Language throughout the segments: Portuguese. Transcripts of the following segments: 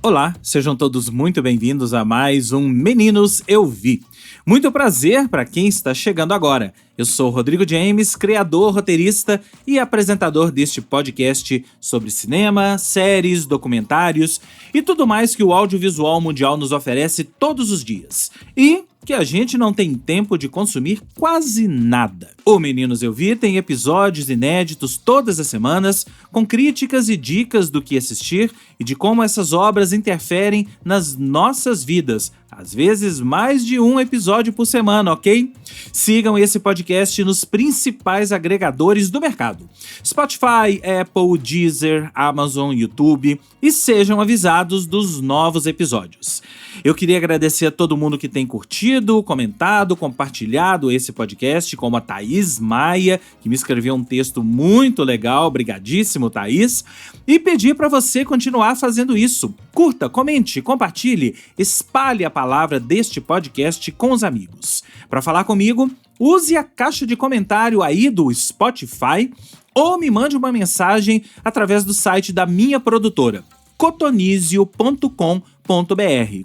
Olá, sejam todos muito bem-vindos a mais um Meninos Eu Vi. Muito prazer para quem está chegando agora. Eu sou Rodrigo James, criador, roteirista e apresentador deste podcast sobre cinema, séries, documentários e tudo mais que o audiovisual mundial nos oferece todos os dias. E que a gente não tem tempo de consumir quase nada. O Meninos Eu Vi tem episódios inéditos todas as semanas, com críticas e dicas do que assistir e de como essas obras interferem nas nossas vidas. Às vezes mais de um episódio por semana, ok? Sigam esse podcast nos principais agregadores do mercado: Spotify, Apple, Deezer, Amazon, YouTube, e sejam avisados dos novos episódios. Eu queria agradecer a todo mundo que tem curtido, comentado, compartilhado esse podcast, como a Thaís Maia, que me escreveu um texto muito legal, brigadíssimo, Thaís, e pedir para você continuar fazendo isso. Curta, comente, compartilhe, espalhe a palavra deste podcast com os amigos. Para falar comigo, use a caixa de comentário aí do Spotify ou me mande uma mensagem através do site da minha produtora, cotonizio.com.br,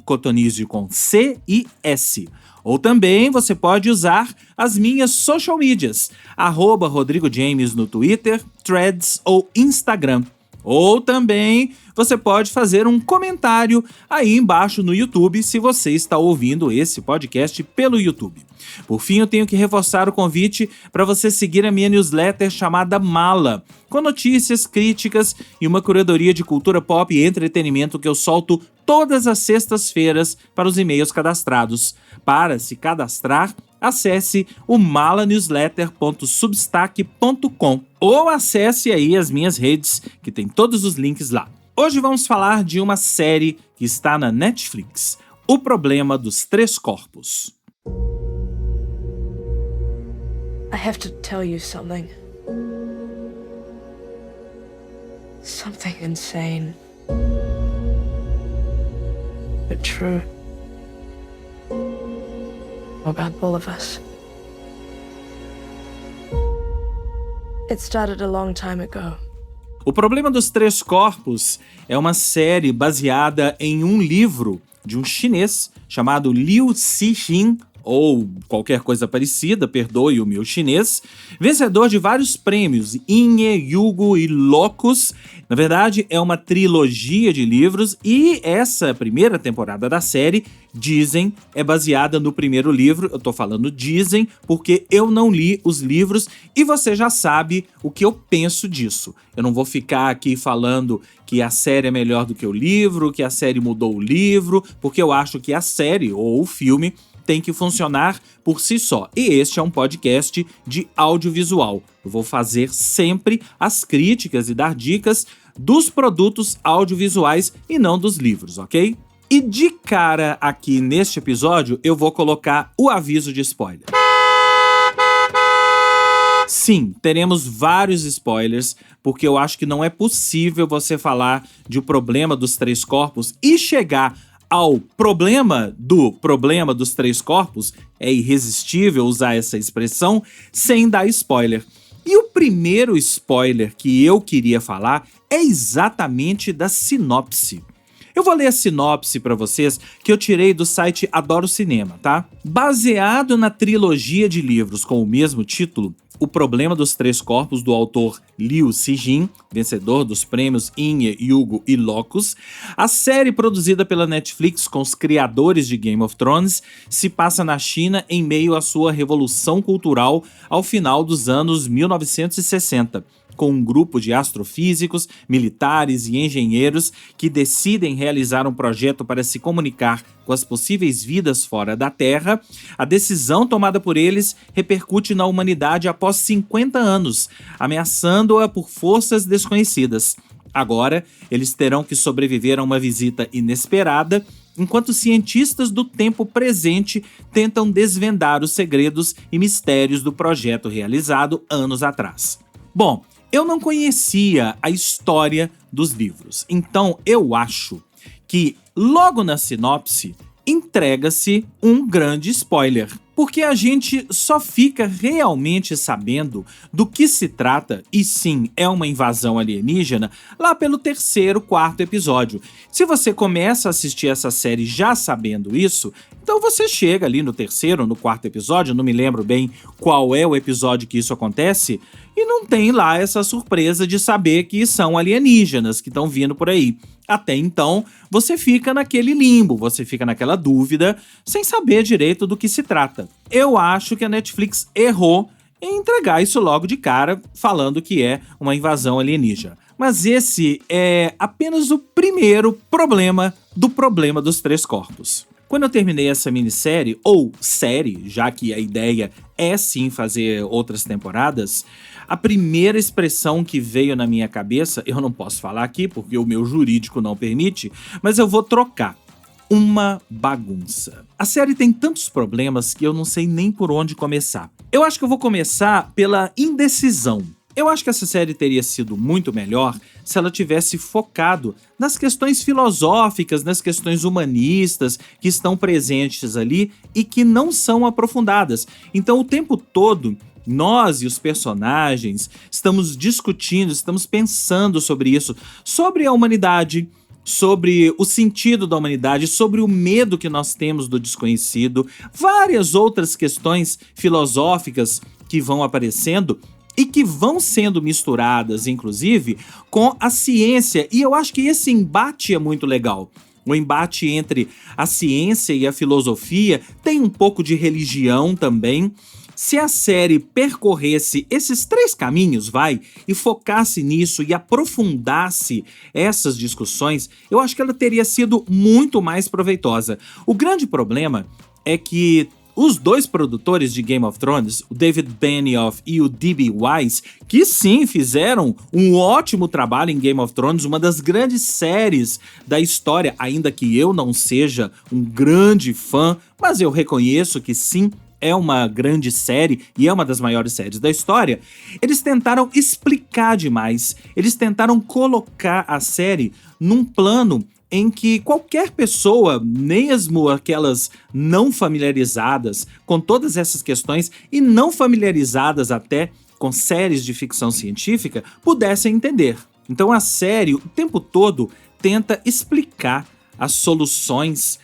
Cotonizio com C e S. Ou também você pode usar as minhas social medias, @Rodrigo James no Twitter, Threads ou Instagram. Ou também você pode fazer um comentário aí embaixo no YouTube se você está ouvindo esse podcast pelo YouTube. Por fim, eu tenho que reforçar o convite para você seguir a minha newsletter chamada Mala, com notícias, críticas e uma curadoria de cultura pop e entretenimento que eu solto todas as sextas-feiras para os e-mails cadastrados. Para se cadastrar, acesse o malanewsletter.substack.com ou acesse aí as minhas redes, que tem todos os links lá. Hoje vamos falar de uma série que está na Netflix, O Problema dos Três Corpos. I have to tell you something. Something insane. But true. About all of us. It started a long time ago. O Problema dos Três Corpos é uma série baseada em um livro de um chinês chamado Liu Cixin, ou qualquer coisa parecida, perdoe o meu chinês, vencedor de vários prêmios, Inhe, Hugo e Locus. Na verdade, é uma trilogia de livros e essa primeira temporada da série, dizem, é baseada no primeiro livro. Eu tô falando dizem porque eu não li os livros e você já sabe o que eu penso disso. Eu não vou ficar aqui falando que a série é melhor do que o livro, que a série mudou o livro, porque eu acho que a série ou o filme tem que funcionar por si só. E este é um podcast de audiovisual. Eu vou fazer sempre as críticas e dar dicas dos produtos audiovisuais e não dos livros, ok? E de cara aqui neste episódio, eu vou colocar o aviso de spoiler. Sim, teremos vários spoilers, porque eu acho que não é possível você falar de O Problema dos Três Corpos e chegar ao problema dos três corpos, é irresistível usar essa expressão, sem dar spoiler. E o primeiro spoiler que eu queria falar é exatamente da sinopse. Eu vou ler a sinopse para vocês que eu tirei do site Adoro Cinema, tá? Baseado na trilogia de livros com o mesmo título, O Problema dos Três Corpos, do autor Liu Cixin, vencedor dos prêmios Inhe, Hugo e Locus, a série produzida pela Netflix com os criadores de Game of Thrones se passa na China em meio à sua revolução cultural ao final dos anos 1960. Com um grupo de astrofísicos, militares e engenheiros que decidem realizar um projeto para se comunicar com as possíveis vidas fora da Terra, a decisão tomada por eles repercute na humanidade após 50 anos, ameaçando-a por forças desconhecidas. Agora, eles terão que sobreviver a uma visita inesperada, enquanto cientistas do tempo presente tentam desvendar os segredos e mistérios do projeto realizado anos atrás. Bom, eu não conhecia a história dos livros, então eu acho que logo na sinopse entrega-se um grande spoiler. Porque a gente só fica realmente sabendo do que se trata, e sim, é uma invasão alienígena, lá pelo terceiro, quarto episódio. Se você começa a assistir essa série já sabendo isso, então você chega ali no terceiro, no quarto episódio, não me lembro bem qual é o episódio que isso acontece, e não tem lá essa surpresa de saber que são alienígenas que estão vindo por aí. Até então, você fica naquele limbo, você fica naquela dúvida, sem saber direito do que se trata. Eu acho que a Netflix errou em entregar isso logo de cara, falando que é uma invasão alienígena. Mas esse é apenas o primeiro problema dos três corpos. Quando eu terminei essa minissérie, ou série, já que a ideia é sim fazer outras temporadas, a primeira expressão que veio na minha cabeça, eu não posso falar aqui porque o meu jurídico não permite, mas eu vou trocar. Uma bagunça. A série tem tantos problemas que eu não sei nem por onde começar. Eu acho que eu vou começar pela indecisão. Eu acho que essa série teria sido muito melhor se ela tivesse focado nas questões filosóficas, nas questões humanistas que estão presentes ali e que não são aprofundadas. Então, o tempo todo, nós e os personagens estamos discutindo, estamos pensando sobre isso, sobre a humanidade, sobre o sentido da humanidade, sobre o medo que nós temos do desconhecido, várias outras questões filosóficas que vão aparecendo e que vão sendo misturadas, inclusive, com a ciência. E eu acho que esse embate é muito legal. O embate entre a ciência e a filosofia, tem um pouco de religião também. Se a série percorresse esses três caminhos, e focasse nisso e aprofundasse essas discussões, eu acho que ela teria sido muito mais proveitosa. O grande problema é que os dois produtores de Game of Thrones, o David Benioff e o D.B. Weiss, que sim fizeram um ótimo trabalho em Game of Thrones, uma das grandes séries da história, ainda que eu não seja um grande fã, mas eu reconheço que sim, é uma grande série e é uma das maiores séries da história. Eles tentaram explicar demais, eles tentaram colocar a série num plano em que qualquer pessoa, mesmo aquelas não familiarizadas com todas essas questões e não familiarizadas até com séries de ficção científica, pudessem entender. Então a série, o tempo todo, tenta explicar as soluções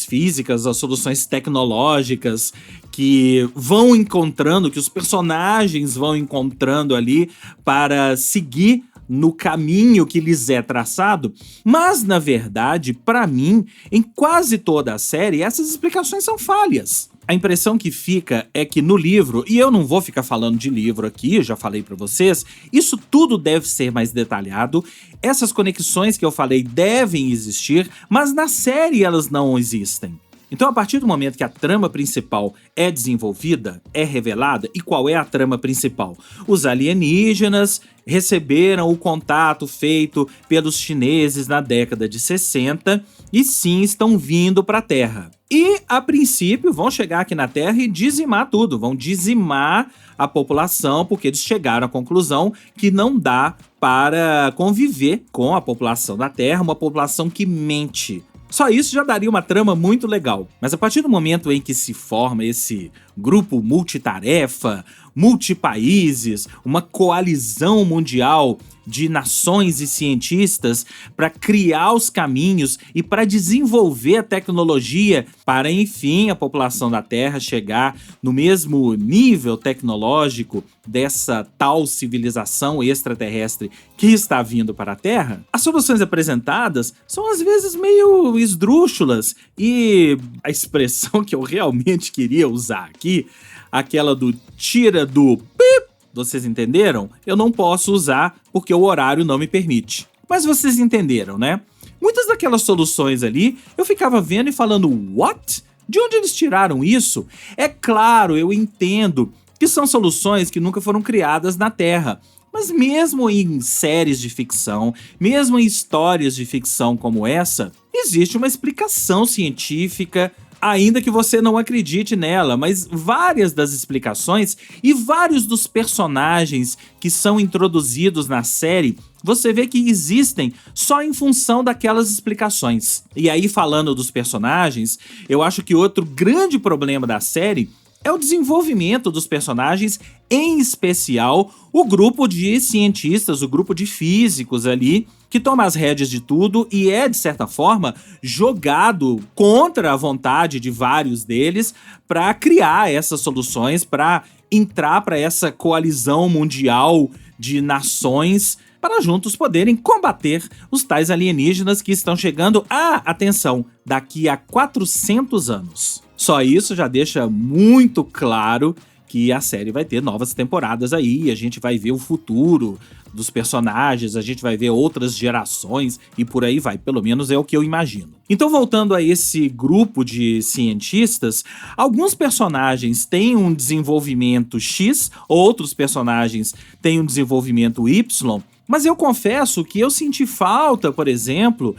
físicas, as soluções tecnológicas que vão encontrando, que os personagens vão encontrando ali para seguir no caminho que lhes é traçado, mas na verdade, para mim, em quase toda a série, essas explicações são falhas. A impressão que fica é que no livro, e eu não vou ficar falando de livro aqui, eu já falei pra vocês, isso tudo deve ser mais detalhado, essas conexões que eu falei devem existir, mas na série elas não existem. Então, a partir do momento que a trama principal é desenvolvida, é revelada, e qual é a trama principal? Os alienígenas receberam o contato feito pelos chineses na década de 60 e sim estão vindo para a Terra. E, a princípio, vão chegar aqui na Terra e dizimar tudo, vão dizimar a população, porque eles chegaram à conclusão que não dá para conviver com a população da Terra, uma população que mente. Só isso já daria uma trama muito legal. Mas a partir do momento em que se forma esse grupo multitarefa, multipaíses, uma coalizão mundial de nações e cientistas para criar os caminhos e para desenvolver a tecnologia para, enfim, a população da Terra chegar no mesmo nível tecnológico dessa tal civilização extraterrestre que está vindo para a Terra, as soluções apresentadas são às vezes meio esdrúxulas e a expressão que eu realmente queria usar aqui, aquela do tira do pip, vocês entenderam? Eu não posso usar porque o horário não me permite. Mas vocês entenderam, né? Muitas daquelas soluções ali, eu ficava vendo e falando, what? De onde eles tiraram isso? É claro, eu entendo que são soluções que nunca foram criadas na Terra. Mas mesmo em séries de ficção, mesmo em histórias de ficção como essa, existe uma explicação científica Ainda que você não acredite nela, mas várias das explicações e vários dos personagens que são introduzidos na série, você vê que existem só em função daquelas explicações. E aí, falando dos personagens, eu acho que outro grande problema da série é o desenvolvimento dos personagens, em especial o grupo de cientistas, o grupo de físicos ali, que toma as rédeas de tudo e é, de certa forma, jogado contra a vontade de vários deles para criar essas soluções, para entrar para essa coalizão mundial de nações para juntos poderem combater os tais alienígenas que estão chegando, atenção, daqui a 400 anos. Só isso já deixa muito claro que a série vai ter novas temporadas aí, a gente vai ver o futuro dos personagens, a gente vai ver outras gerações e por aí vai, pelo menos é o que eu imagino. Então, voltando a esse grupo de cientistas, alguns personagens têm um desenvolvimento X, outros personagens têm um desenvolvimento Y, mas eu confesso que eu senti falta, por exemplo,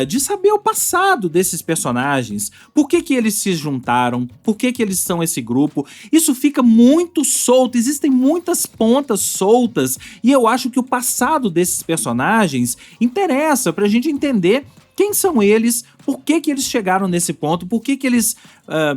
de saber o passado desses personagens. Por que eles se juntaram? Por que eles são esse grupo? Isso fica muito solto, existem muitas pontas soltas e eu acho que o passado desses personagens interessa pra gente entender quem são eles, por que eles chegaram nesse ponto, por que eles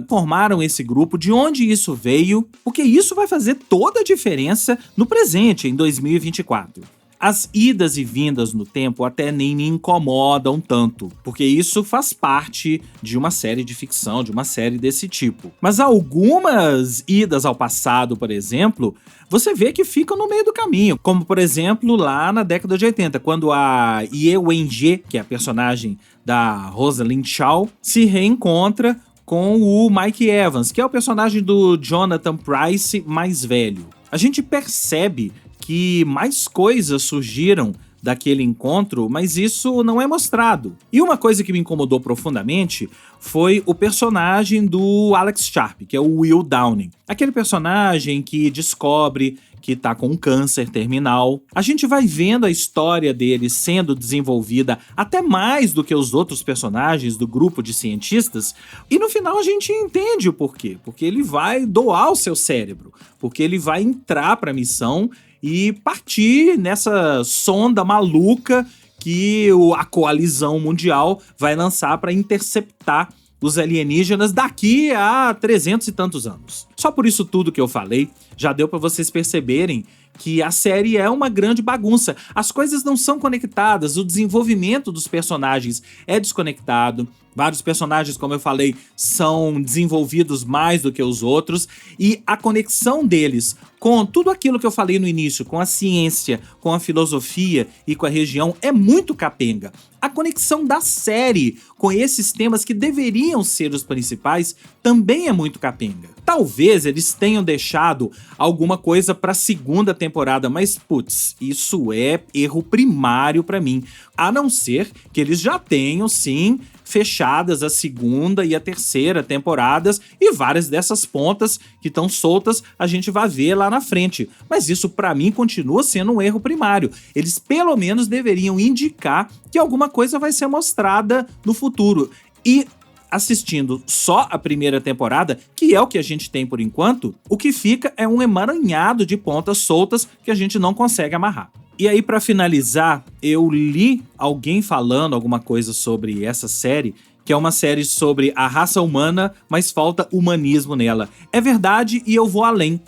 formaram esse grupo, de onde isso veio, porque isso vai fazer toda a diferença no presente, em 2024. As idas e vindas no tempo até nem me incomodam tanto, porque isso faz parte de uma série de ficção, de uma série desse tipo. Mas algumas idas ao passado, por exemplo, você vê que ficam no meio do caminho, como por exemplo lá na década de 80, quando a Ye Wen-je, que é a personagem da Rosalind Shaw, se reencontra com o Mike Evans, que é o personagem do Jonathan Pryce mais velho. A gente percebe que mais coisas surgiram daquele encontro, mas isso não é mostrado. E uma coisa que me incomodou profundamente foi o personagem do Alex Sharp, que é o Will Downing. Aquele personagem que descobre que tá com um câncer terminal. A gente vai vendo a história dele sendo desenvolvida até mais do que os outros personagens do grupo de cientistas, e no final a gente entende o porquê. Porque ele vai doar o seu cérebro, porque ele vai entrar pra missão e partir nessa sonda maluca que a coalizão mundial vai lançar para interceptar os alienígenas daqui a 300 e tantos anos. Só por isso tudo que eu falei, já deu para vocês perceberem que a série é uma grande bagunça. As coisas não são conectadas, o desenvolvimento dos personagens é desconectado. Vários personagens, como eu falei, são desenvolvidos mais do que os outros, e a conexão deles com tudo aquilo que eu falei no início, com a ciência, com a filosofia e com a religião, é muito capenga. A conexão da série com esses temas que deveriam ser os principais também é muito capenga. Talvez eles tenham deixado alguma coisa pra segunda temporada, mas putz, isso é erro primário pra mim. A não ser que eles já tenham, sim, fechadas a segunda e a terceira temporadas, e várias dessas pontas que estão soltas a gente vai ver lá na frente. Mas isso pra mim continua sendo um erro primário. Eles pelo menos deveriam indicar que alguma coisa vai ser mostrada no futuro. E assistindo só a primeira temporada, que é o que a gente tem por enquanto, o que fica é um emaranhado de pontas soltas que a gente não consegue amarrar. E aí, pra finalizar, eu li alguém falando alguma coisa sobre essa série, que é uma série sobre a raça humana, mas falta humanismo nela. É verdade, e eu vou além.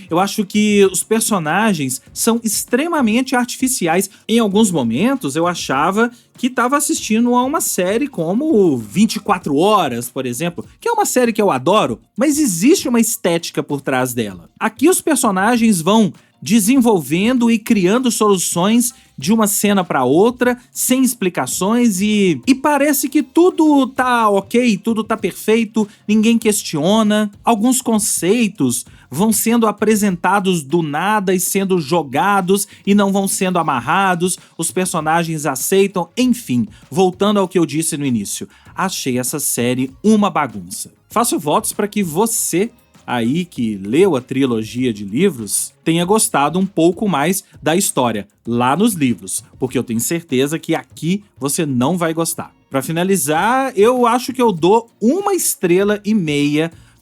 Eu acho que os personagens são extremamente artificiais. Em alguns momentos, eu achava que estava assistindo a uma série como 24 Horas, por exemplo, que é uma série que eu adoro, mas existe uma estética por trás dela. Aqui os personagens vão desenvolvendo e criando soluções de uma cena para outra, sem explicações, e parece que tudo tá ok, tudo tá perfeito, ninguém questiona. Alguns conceitos vão sendo apresentados do nada e sendo jogados e não vão sendo amarrados, os personagens aceitam, enfim, voltando ao que eu disse no início, achei essa série uma bagunça. Faço votos para que você aí que leu a trilogia de livros tenha gostado um pouco mais da história lá nos livros, porque eu tenho certeza que aqui você não vai gostar. Para finalizar, eu acho que eu dou 1,5 estrelas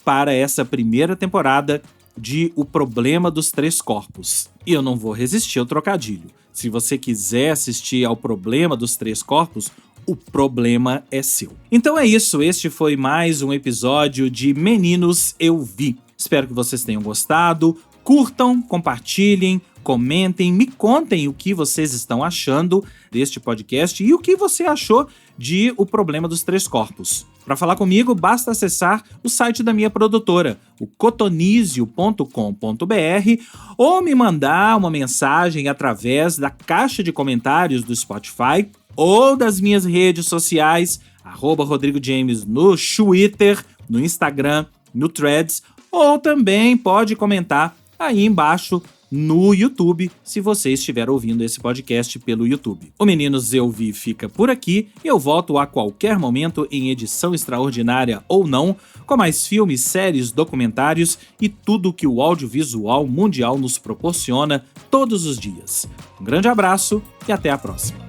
para essa primeira temporada de O Problema dos Três Corpos. E eu não vou resistir ao trocadilho. Se você quiser assistir ao Problema dos Três Corpos, o problema é seu. Então é isso, este foi mais um episódio de Meninos Eu Vi. Espero que vocês tenham gostado. Curtam, compartilhem, comentem, me contem o que vocês estão achando deste podcast e o que você achou de O Problema dos Três Corpos. Para falar comigo, basta acessar o site da minha produtora, o cotonizio.com.br, ou me mandar uma mensagem através da caixa de comentários do Spotify ou das minhas redes sociais, @RodrigoJames no Twitter, no Instagram, no Threads, ou também pode comentar aí embaixo no YouTube, se você estiver ouvindo esse podcast pelo YouTube. O Meninos Eu Vi fica por aqui e eu volto a qualquer momento em edição extraordinária ou não, com mais filmes, séries, documentários e tudo que o audiovisual mundial nos proporciona todos os dias. Um grande abraço e até a próxima.